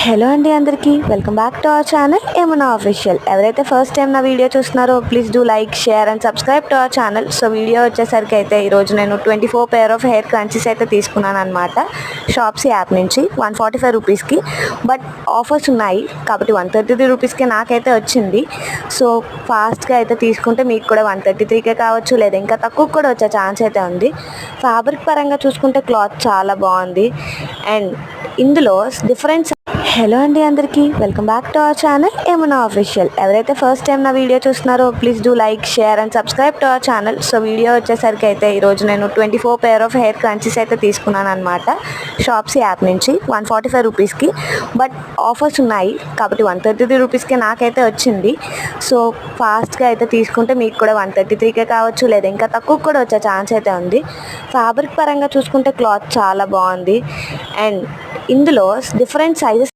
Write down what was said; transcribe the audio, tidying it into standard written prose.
Hello అండి, అందరికీ welcome back to our channel ఏమన్నా ఆఫీషియల్. ఎవరైతే ఫస్ట్ టైం నా వీడియో చూస్తున్నారో please do like, share and subscribe to our channel. So video వచ్చేసరికి అయితే ఈరోజు నేను 24 పేర్ ఆఫ్ హెయిర్ క్రంచీస్ అయితే తీసుకున్నాను అనమాట షాప్సీ యాప్ నుంచి 145 రూపీస్కి. బట్ ఆఫర్స్ ఉన్నాయి కాబట్టి 133 రూపీస్కి నాకైతే వచ్చింది. సో ఫాస్ట్గా అయితే తీసుకుంటే మీకు కూడా 133కే కావచ్చు, లేదా ఇంకా తక్కువ కూడా వచ్చే ఛాన్స్ అయితే ఉంది. ఫ్యాబ్రిక్ పరంగా చూసుకుంటే క్లాత్ చాలా బాగుంది అండ్ ఇందులో డిఫరెంట్. హలో అండి, అందరికీ welcome back to our channel ఏమన్నా ఆఫీషియల్. ఎవరైతే ఫస్ట్ టైం నా వీడియో చూస్తున్నారో please do like, share and subscribe to our channel. So video వచ్చేసరికి అయితే ఈరోజు నేను 24 పేర్ ఆఫ్ హెయిర్ క్రంచీస్ అయితే తీసుకున్నాను అనమాట షాప్సీ యాప్ నుంచి 145 రూపీస్కి. బట్ ఆఫర్స్ ఉన్నాయి కాబట్టి 133 రూపీస్కి నాకైతే వచ్చింది. సో ఫాస్ట్గా అయితే తీసుకుంటే మీకు కూడా 133కే కావచ్చు, లేదా ఇంకా తక్కువ కూడా వచ్చే ఛాన్స్ అయితే ఉంది. ఫ్యాబ్రిక్ పరంగా చూసుకుంటే క్లాత్ చాలా బాగుంది అండ్ ఇందులో డిఫరెంట్ సైజెస్